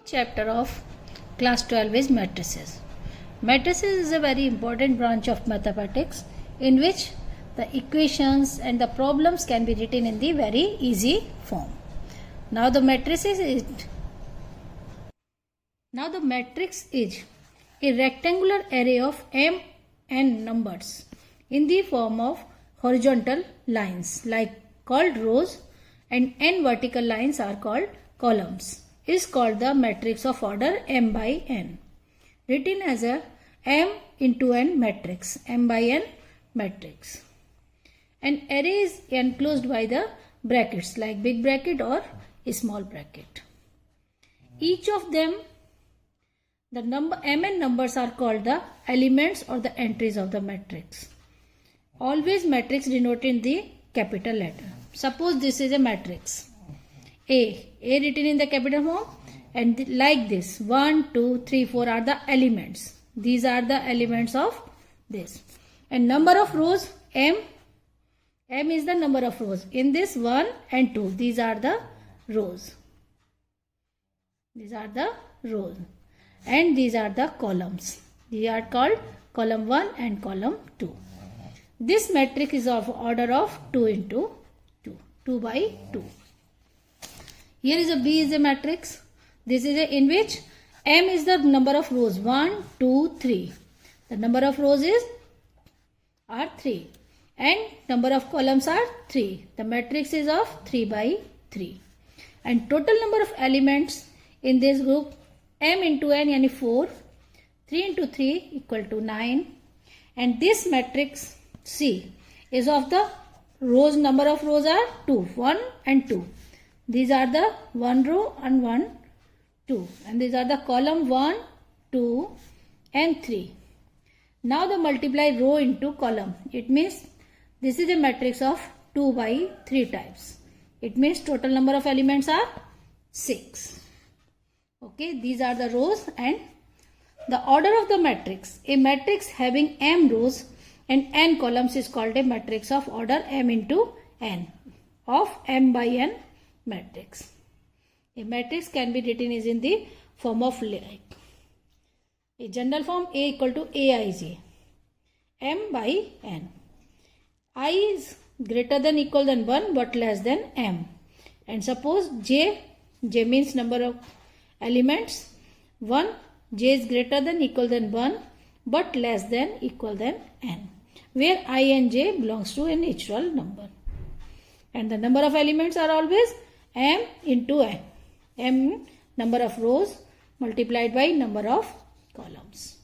Chapter of class 12 is matrices. Matrices is a very important branch of mathematics in which the equations and the problems can be written in the very easy form. Now the matrix is a rectangular array of n numbers in the form of horizontal lines called rows, and n vertical lines are called columns. Is called the matrix of order m by n, written as a m into n matrix, m by n matrix. An array is enclosed by the brackets like big bracket or small bracket. Each of them, the mn numbers are called the elements or the entries of the matrix. Always matrix denoted in the capital letter. Suppose this is a matrix. A written in the capital form, and like this 1, 2, 3, 4 are the elements. These are the elements of this. And number of rows m is the number of rows. In this 1 and 2, these are the rows. These are the rows. And these are the columns. These are called column 1 and column 2. This matrix is of order of 2 into 2, 2 by 2. Here is a B is a matrix. This is a in which m is the number of rows 1, 2, 3. The number of rows are 3 and number of columns are 3. The matrix is of 3 by 3. And total number of elements in this group m into n yani 4, 3 into 3 equal to 9. And this matrix C is of the rows, number of rows are 2, 1 and 2. These are the 1 row and 1, 2. And these are the column 1, 2 and 3. Now the multiply row into column. It means this is a matrix of 2 by 3 types. It means total number of elements are 6. Okay, these are the rows and the order of the matrix. A matrix having m rows and n columns is called a matrix of order m into n of m by n matrix. A matrix can be written is in the form of like a general form A equal to Aij, m by n. I is greater than equal than 1 but less than m. And suppose j means number of elements 1, j is greater than equal than 1 but less than equal than n, where I and j belongs to a natural number. And the number of elements are always m into n. M number of rows multiplied by number of columns.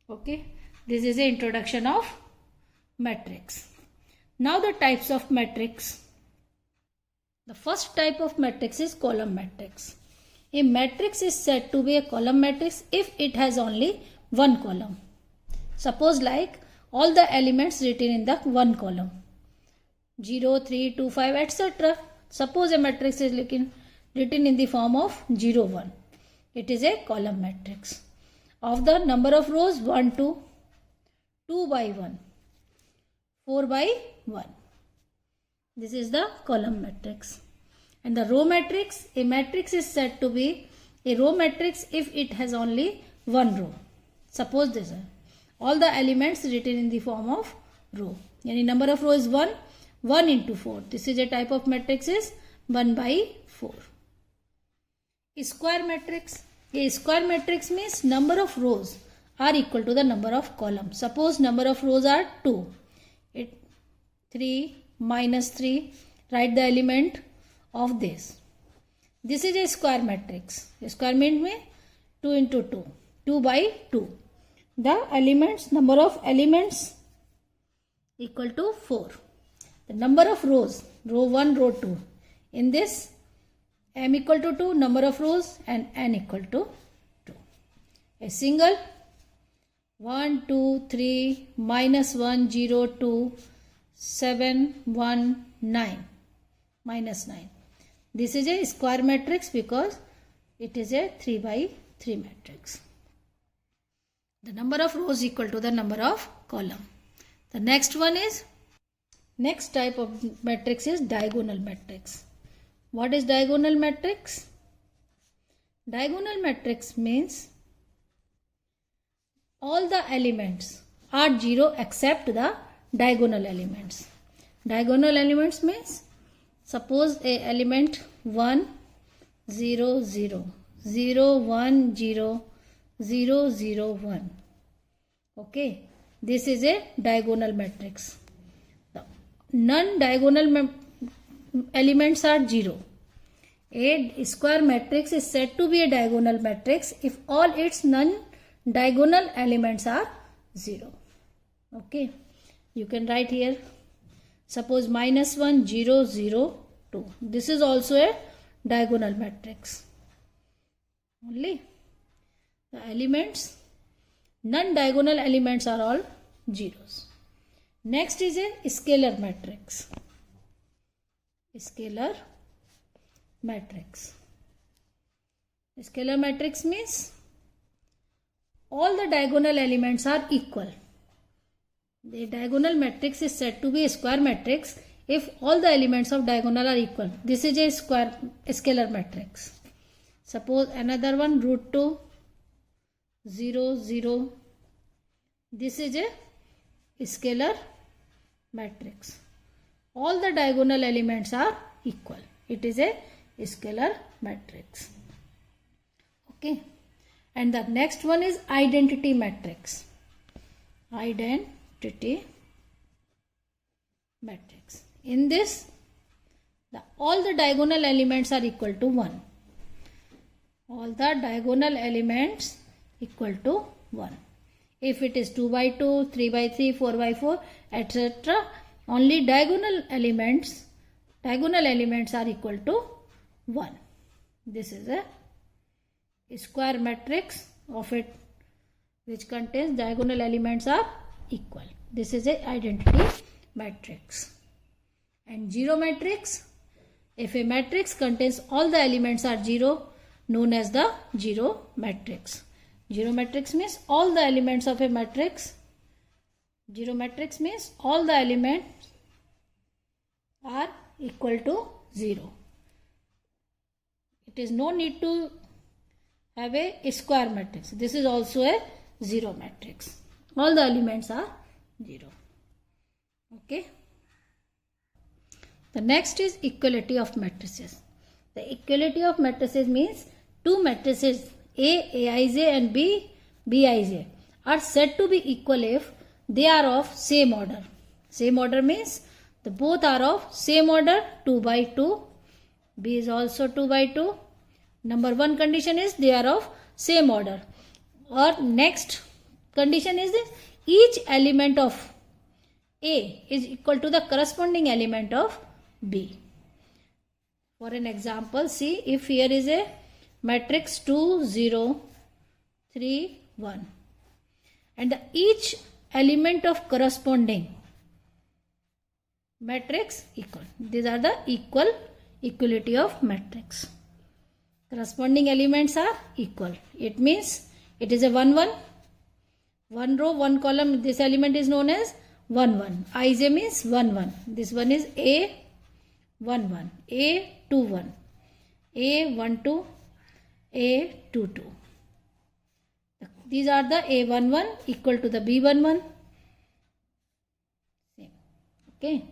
Okay, this is the introduction of matrix. Now the types of matrix. The first type of matrix is column matrix. A matrix is said to be a column matrix if it has only one column. Suppose like all the elements written in the one column 0, 3, 2, 5 etc. Suppose a matrix is written in the form of 0, 1. It is a column matrix. Of the number of rows 1, 2, 2 by 1, 4 by 1. This is the column matrix. And the row matrix, a matrix is said to be a row matrix if it has only one row. Suppose this is all the elements written in the form of row. Any number of rows is 1, 1 into 4. This is a type of matrix is 1 by 4. A square matrix. A square matrix means number of rows are equal to the number of columns. Suppose number of rows are 2. 3 minus 3. Write the element of this. This is a square matrix. A square means 2 into 2. 2 by 2. The elements, number of elements equal to 4. The number of rows, row 1, row 2. In this, m equal to 2, number of rows and n equal to 2. A single 1, 2, 3, minus 1, 0, 2, 7, 1, 9, minus 9. This is a square matrix because it is a 3 by 3 matrix. The number of rows equal to the number of column. The next type of matrix is diagonal matrix. What is diagonal matrix? Diagonal matrix means all the elements are 0 except the diagonal elements. Diagonal elements means suppose a element 1 0 0 0 1 0 0 0 1. Okay, this is a diagonal matrix. The non-diagonal elements are 0. A square matrix is said to be a diagonal matrix if all its non-diagonal elements are 0. Okay, you can write here. Suppose -1 0 0 2. This is also a diagonal matrix. Only the elements, non-diagonal elements are all zeros. Next is a scalar matrix. Scalar matrix. Scalar matrix means all the diagonal elements are equal. The diagonal matrix is said to be a square matrix if all the elements of diagonal are equal. This is a scalar matrix. Suppose another one √2 0 0. This is a scalar matrix. All the diagonal elements are equal. It is a scalar matrix. Okay. And the next one is identity matrix. Identity matrix. In this, all the diagonal elements are equal to 1. All the diagonal elements equal to 1. If it is 2 by 2, 3 by 3, 4 by 4, etc., only diagonal elements are equal to 1. This is a square matrix of it which contains diagonal elements are equal. This is a identity matrix. And zero matrix, if a matrix contains all the elements are 0, known as the zero matrix. Zero matrix means all the elements of a matrix. Zero matrix means all the elements are equal to 0. It is no need to have a square matrix. This is also a zero matrix. All the elements are 0. Okay. The next is equality of matrices. The equality of matrices means two matrices A, Aij and B, Bij are said to be equal if they are of same order. Same order means the both are of same order, 2 by 2. B is also 2 by 2. Number one condition is they are of same order. Or next condition is this: each element of A is equal to the corresponding element of B. For an example, see, if here is a matrix 2 0 3 1 and each element of corresponding matrix equal. These are the equality of matrix. Corresponding elements are equal. It means it is a 1 1. One row, one column. This element is known as 1 1. Ij means 1 1. This one is A 1 1. A 2 1. A 1 2. A 2 2. These are the A 1 1 equal to the B 1 1. Same. Okay.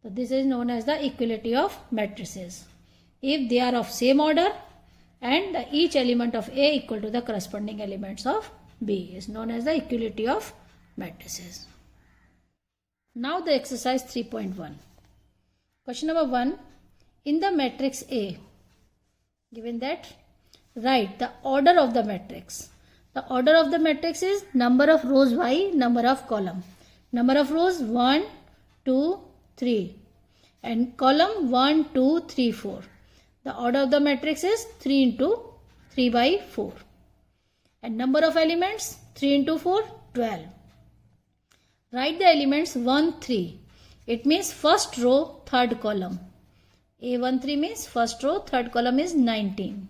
So this is known as the equality of matrices. If they are of same order and each element of A equal to the corresponding elements of B is known as the equality of matrices. Now the exercise 3.1. Question number 1. In the matrix A, given that, write the order of the matrix. The order of the matrix is number of rows by number of column. Number of rows 1, 2, 3 and column 1, 2, 3, 4. The order of the matrix is 3 into 3 by 4. And number of elements 3 into 4, 12. Write the elements 1, 3. It means first row, third column. A13 means first row, third column is 19.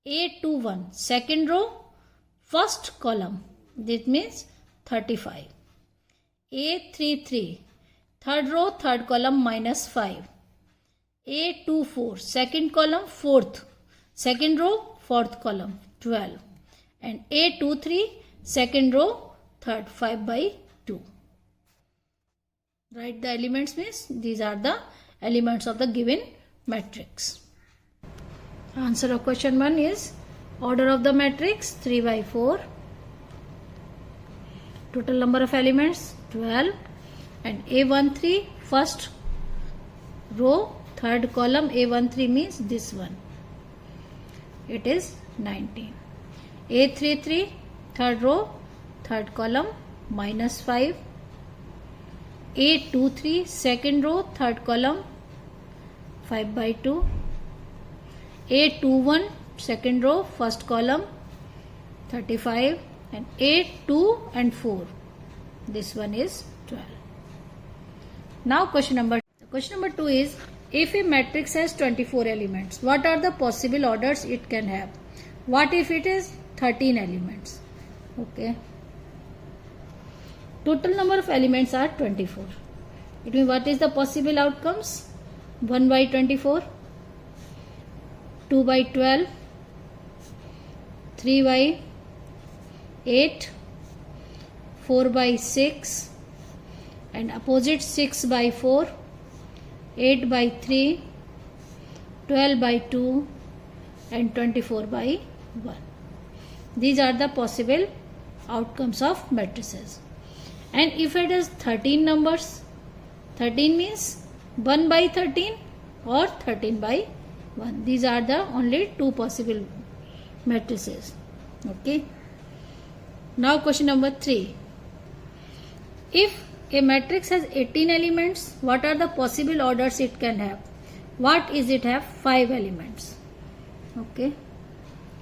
A21, second row, first column. That means 35. A33, third row, third column minus 5. A24, second column, fourth. second row, fourth column, 12. And A 2 3, second row, third, 5 by 2. Write the elements means these are the elements of the given matrix. Answer of question 1 is order of the matrix 3 by 4. Total number of elements 12. And A13 first row, third column, A13 means this one. It is 19. A33 third row, third column, -5. A23 second row, third column, 5 by 2. A21 second row, first column, 35. And A2 and 4, this one is 12. Now question number 2 is, if a matrix has 24 elements, what are the possible orders it can have? What if it is 13 elements? Okay. Total number of elements are 24. It means what is the possible outcomes? 1 by 24, 2 by 12, 3 by 8, 4 by 6, and opposite 6 by 4, 8 by 3, 12 by 2, and 24 by 1. These are the possible outcomes of matrices. And if it is 13 numbers, 13 means 1 by 13 or 13 by 1. These are the only two possible matrices. Okay. Now question number 3. If a matrix has 18 elements, what are the possible orders it can have? What is it have? 5 elements. Okay.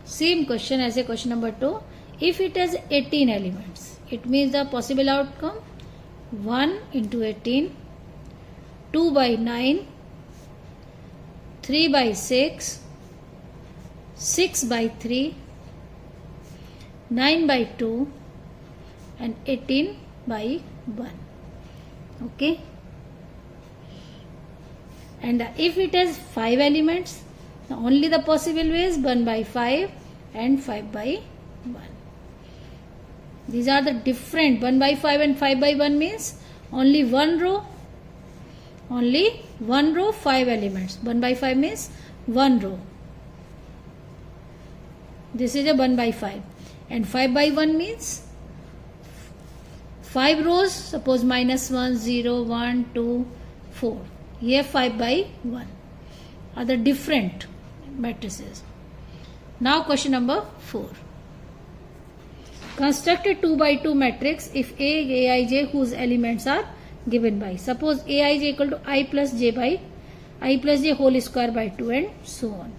Same question as a question number 2. If it has 18 elements, it means the possible outcome 1 into 18, 2 by 9, 3 by 6, 6 by 3, 9 by 2, and 18 by 1. Okay. And if it has 5 elements, only the possible way is 1 by 5 and 5 by 1. These are the different. 1 by 5 and 5 by 1 means only one row, 5 elements. 1 by 5 means one row. This is a 1 by 5. And 5 by 1 means 5 rows, suppose -1, 0, 1, 2, 4. Here 5 by 1 are the different matrices. Now question number 4. Construct a 2 by 2 matrix if Aij whose elements are given by. Suppose Aij equal to I plus j whole square by 2 and so on.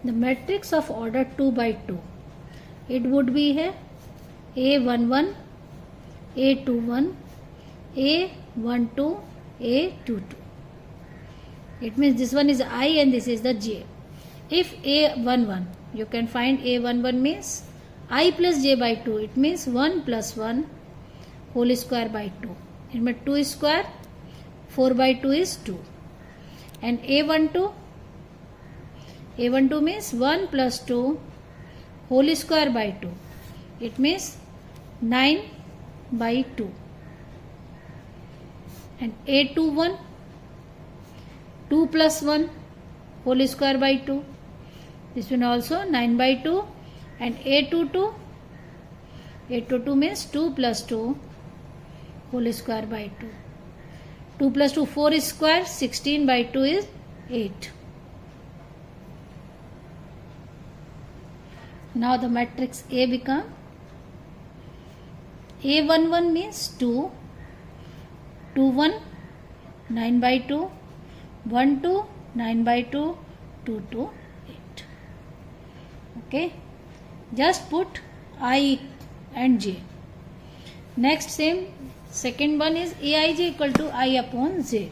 The matrix of order 2 by 2, it would be here A11, A21, A12, A22. It means this one is I and this is the J. If A11, you can find A11 means I plus J by 2. It means 1 plus 1 whole square by 2. It means 2 square, 4 by 2 is 2. And A12 means 1 plus 2 whole square by 2. It means 9 by 2. And A21, 2 plus 1 whole square by 2. This one also 9 by 2. And A22 means 2 plus 2 whole square by 2. 2 plus 2, 4 is square, 16 by 2 is 8. Now the matrix A become A11 means 2, 2, 1, 9 by 2, 1, 2, 9 by 2, 2, 2, 8. Okay. Just put I and J. Next same, second one is Aij equal to I upon J.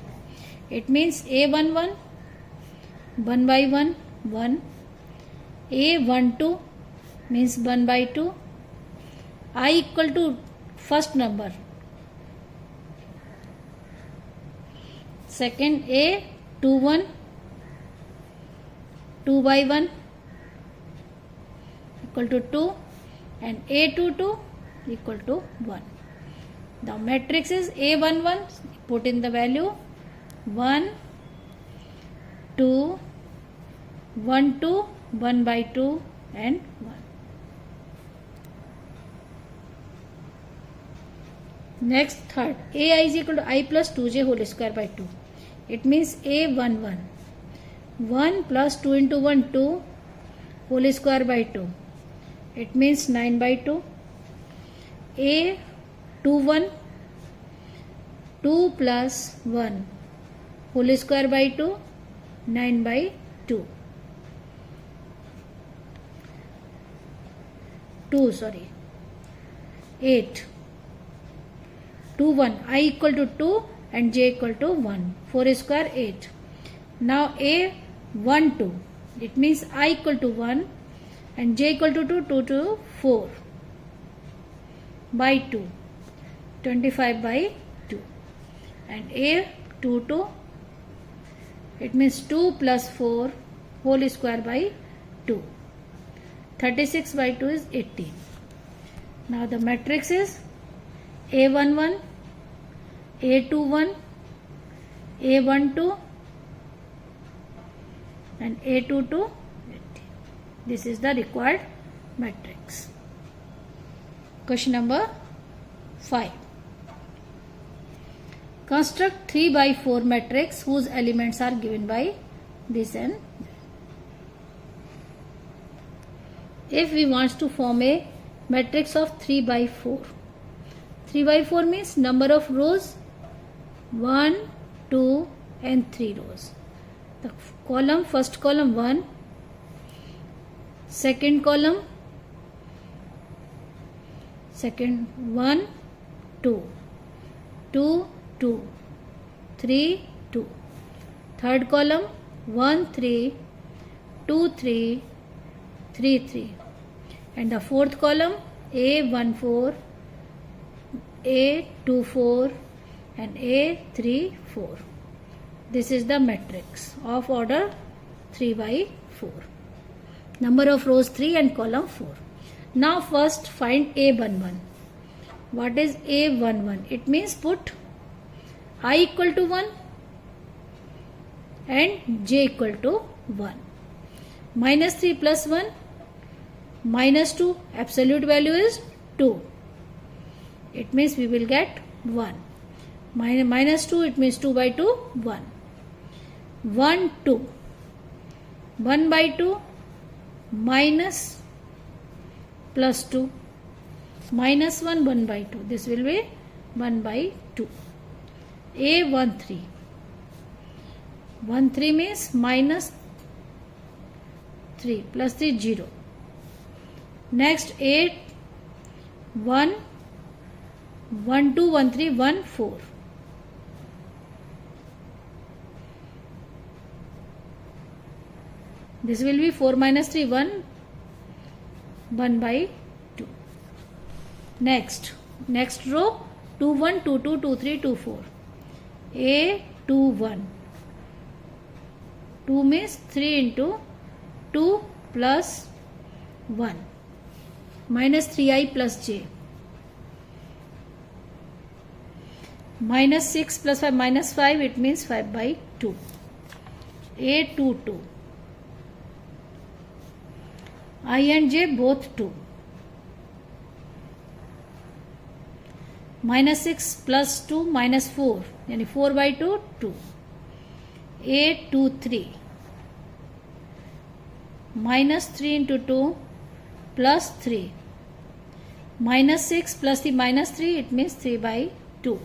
It means A11, 1 by 1, 1. A12 means 1 by 2. I equal to first number. Second A21, 2 by 1 equal to 2 and A22 equal to 1. The matrix is A11. Put in the value 1, 2, 1, 2, 1 by 2 and 1. Next, third, ai is equal to I plus 2j whole square by 2. It means a11, 1 plus 2 into 1, 2 whole square by 2. It means 9 by 2. a21, 2 plus 1 whole square by 2, 9 by 2. 8. 2, 1. I equal to 2 and j equal to 1. 4 square 8. Now a 1, 2. It means I equal to 1 and j equal to 2, 2 to 4 by 2. 25 by 2. And a 2, 2. It means 2 plus 4 whole square by 2. 36 by 2 is 18. Now the matrix is A11, A21, A12 and A22. This is the required matrix. Question number 5. Construct 3 by 4 matrix whose elements are given by this and if we want to form a matrix of 3 by 4. 3 by 4 means number of rows 1, 2 and 3 rows. The column, first column 1, second column, second 1, 2, 2, 2, 3, 2. Third column 1, 3, 2, 3, 3, 3. And the fourth column A14, A24 and A34. This is the matrix of order 3 by 4. Number of rows 3 and column 4. Now first find A11. What is A11? It means put I equal to 1 and j equal to 1. Minus 3 plus 1 minus 2, absolute value is 2. It means we will get 1. Minus 2, it means 2 by 2, 1. 1, 2. 1 by 2 minus plus 2. Minus 1, 1 by 2. This will be 1 by 2. A13. 1, 3 means minus 3 plus 3, 0. Next 8, 1, 1, 2, 1, 3, 1, 4. This will be 4 minus 3, 1, 1 by 2. Next row 2, 1, 2, 2, 2, 3, 2, 4. A, 2, 1. 2 means 3 into 2 plus 1. Minus 3i plus j. Minus 6 plus 5 minus 5, it means 5 by 2. A22. I and j both 2. Minus 6 plus 2 minus 4. Yani 4 by 2, 2. A23. Minus 3 into 2 plus 3. Minus 6 plus the minus 3, it means 3 by 2.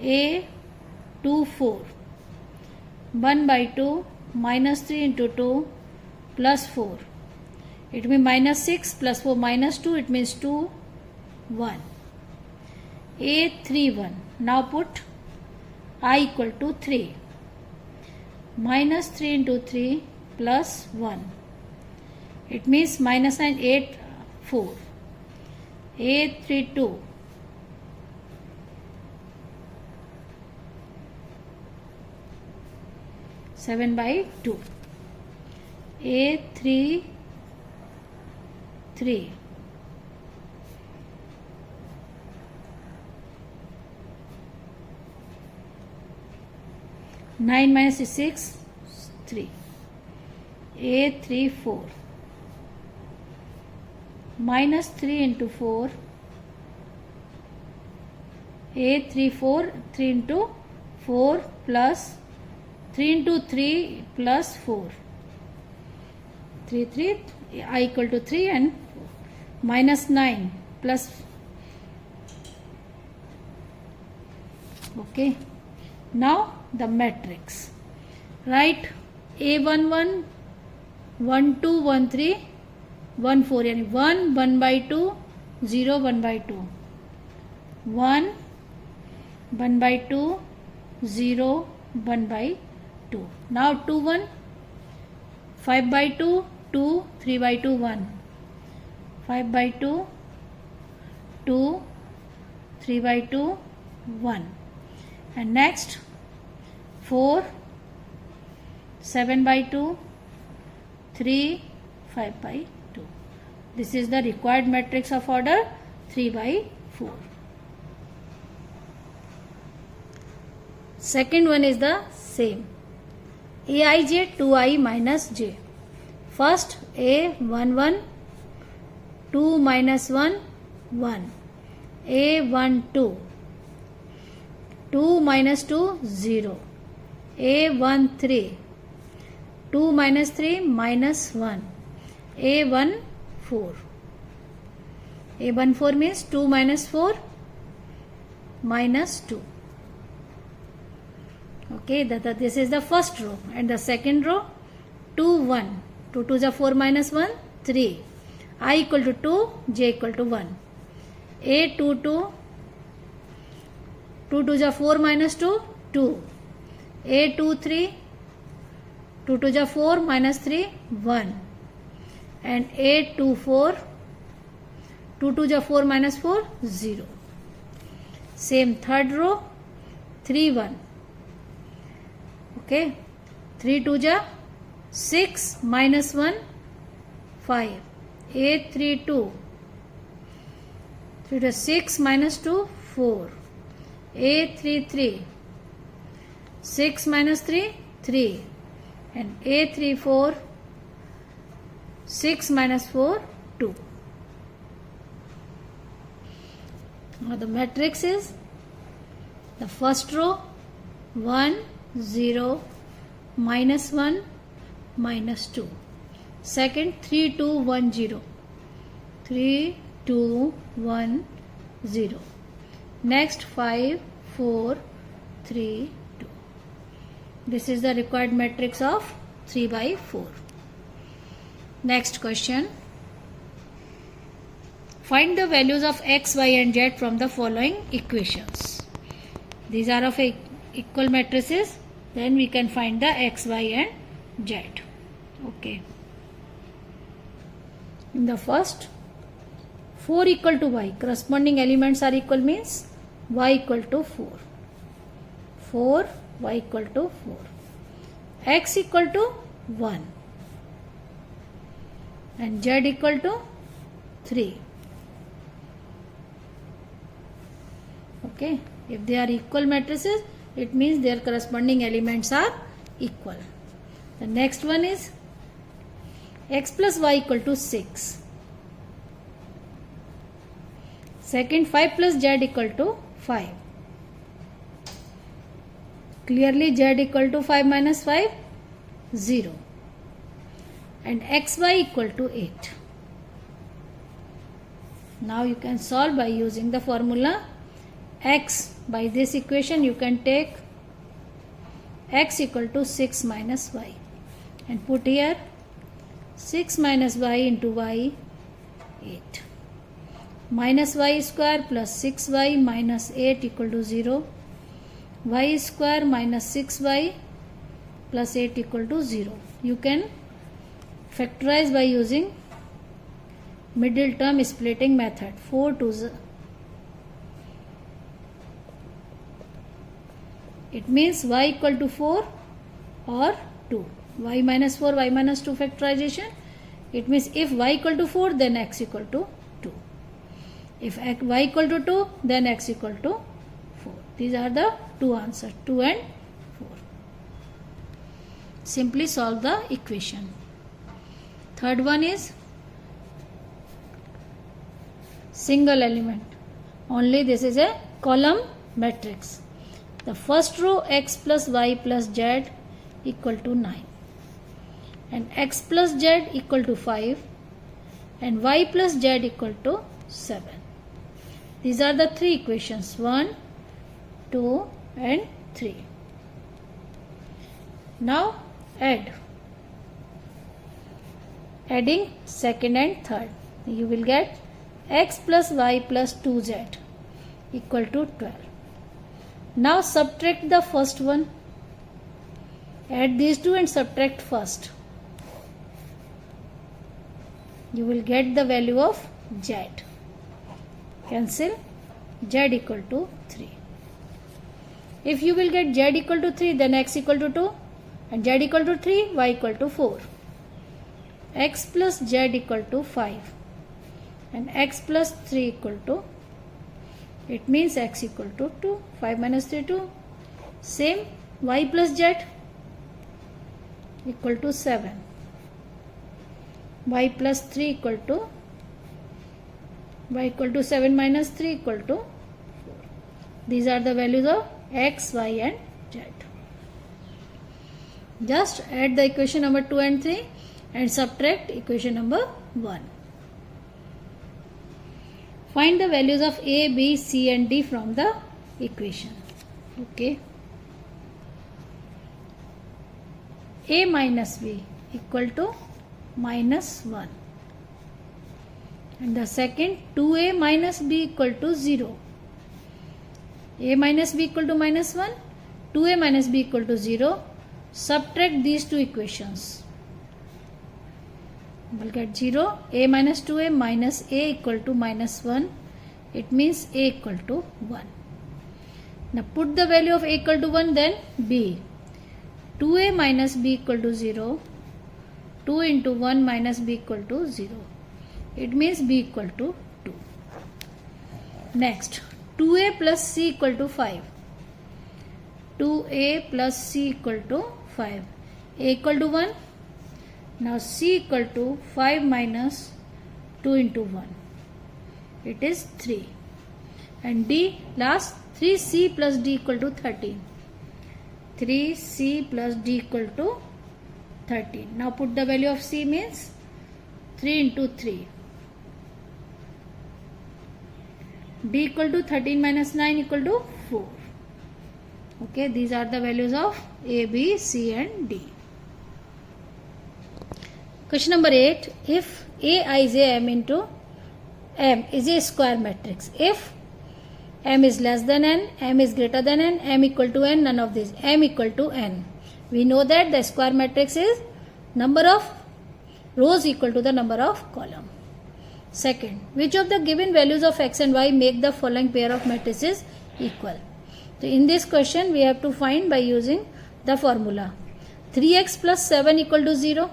A24. 1 by 2 minus 3 into 2 plus 4. It means minus 6 plus 4 minus 2, it means 2, 1. A31. Now put I equal to 3. Minus 3 into 3 plus 1. It means minus 9, 8, 4. A32. (7 by 2). A3 3 9 minus 6 3 A3 4 minus 3 into 4 A3 4 3 into 4 plus 3 into 3 plus 4 3 3 I equal to 3 and minus 9 plus okay. Now the matrix, write A11 1 2 1 3 1 4 यानी 1 1 by 2 0 1 by 2 1 1 by 2 0 1 by 2. Now 2 1 5 by 2 2 3 by 2 1 5 by 2 2 3 by 2 1 and next 4 7 by 2 3 5 by 2. This is the required matrix of order 3 by 4. Second one is the same. Aij 2i minus j. First A 1 1 2 minus 1 1 A 1 2 2 minus 2 0 A 1 3 2 minus 3 minus 1 A 1 4 A 1 4 means 2 minus 4 minus 2. Okay, this is the first row and the second row 2 1 2 2 is 4 minus 1 3 I equal to 2 j equal to 1 A 2 2 2 2 is 4 minus 2 2 A 2 3 2 2 is 4 minus 3 1 and A 2 4 2 2 is 4 minus 4 0. Same third row 3 1 okay 3 2 is 6 minus 1 5 A 3 2 3 to 6 minus 2 4 A 3 3 6 minus 3 3 and A 3 4 6 minus 4 2. Now the matrix is the first row 1 0 minus 1 minus 2 second 3 2 1 0 3 2 1 0 next 5 4 3 2. This is the required matrix of 3 by 4. Next question, find the values of x y and z from the following equations. These are of equal matrices, then we can find the x y and z. Okay, in the first 4 equal to y, corresponding elements are equal means y equal to 4 4 y equal to 4 x equal to 1 and z equal to 3. Okay, if they are equal matrices it means their corresponding elements are equal. The next one is x plus y equal to 6. Second 5 plus z equal to 5. Clearly z equal to 5 minus 5 0 and xy equal to 8. Now you can solve by using the formula x. By this equation you can take x equal to 6 minus y and put here 6 minus y into y 8 minus y square plus 6y minus 8 equal to 0 y square minus 6y plus 8 equal to 0. You can factorize by using middle term splitting method. 4 to it means y equal to 4 or 2. y minus 4, y minus 2 factorization. It means if y equal to 4, then x equal to 2. If y equal to 2, then x equal to 4. These are the two answers, 2 and 4. Simply solve the equation. Third one is single element. Only this is a column matrix. The first row x plus y plus z equal to 9. And x plus z equal to 5. And y plus z equal to 7. These are the three equations, 1, 2 and 3. Now add. Adding second and third, you will get x plus y plus 2z equal to 12. Now subtract the first one. Add these two and subtract first. You will get the value of z. Cancel z equal to 3. If you will get z equal to 3, then x equal to 2 and z equal to 3, y equal to 4. X plus z equal to 5 and x plus 3 equal to, it means x equal to 2. 5 minus 3, 2. Same, y plus z equal to 7. Y plus 3 equal to, y equal to 7 minus 3 equal to 4. These are the values of x, y and z. Just add the equation number 2 and 3 and subtract equation number 1. Find the values of a, b, c and d from the equation. Okay. A minus b equal to minus 1. And the second, 2a minus b equal to 0. A minus b equal to minus 1. 2a minus b equal to 0. Subtract these two equations. We'll get 0. A minus 2a minus a equal to minus 1. It means a equal to 1. Now put the value of a equal to 1, then b. 2a minus b equal to 0. 2 into 1 minus b equal to 0. It means b equal to 2. Next, 2a plus c equal to 5. 2a plus c equal to 5. A equal to 1. Now c equal to 5 minus 2 into 1. It is 3. And d, last, 3c plus d equal to 13. 3c plus d equal to 13. Now put the value of c, means 3 into 3. D equal to 13 minus 9 equal to 4. Okay, these are the values of a, b, c and d. Question number 8. If Aij into M is a square matrix, if M is less than n, M is greater than n, M equal to n, none of these, M equal to n. We know that the square matrix is number of rows equal to the number of column. Second, which of the given values of x and y make the following pair of matrices equal? So in this question we have to find by using the formula. 3x plus 7 equal to 0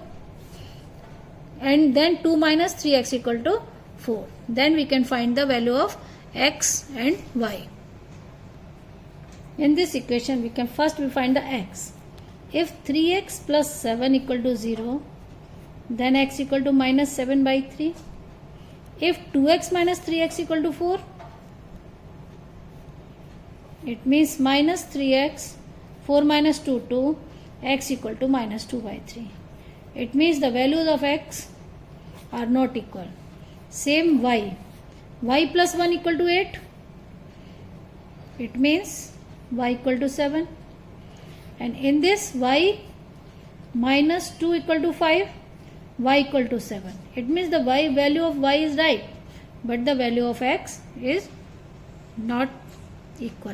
and then 2 minus 3x equal to 4. Then we can find the value of x and y. In this equation we can first find the x. If 3x plus 7 equal to 0, then x equal to minus 7 by 3. If 2x minus 3x equal to 4, it means minus 3x, 4 minus 2, 2, x equal to minus 2 by 3. It means the values of x are not equal. Same y. Y plus 1 equal to 8. It means y equal to 7. And in this y minus 2 equal to 5, y equal to 7. It means the y value of y is right, but the value of x is not equal.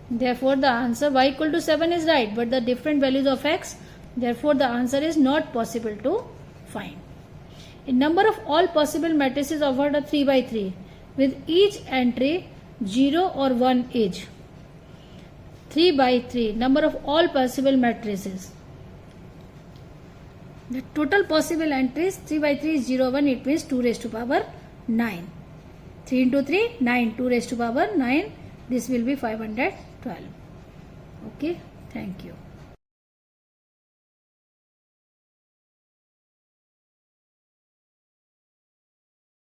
Therefore the answer y equal to 7 is right, but the different values of x, therefore the answer is not possible to find. A number of all possible matrices offered a 3 by 3 with each entry 0 or 1 each. 3 by 3, number of all possible matrices. The total possible entries 3 by 3 is 0, 1. It means 2 raised to power 9. 3 into 3, 9. 2 raised to power 9. This will be 512. Okay. Thank you.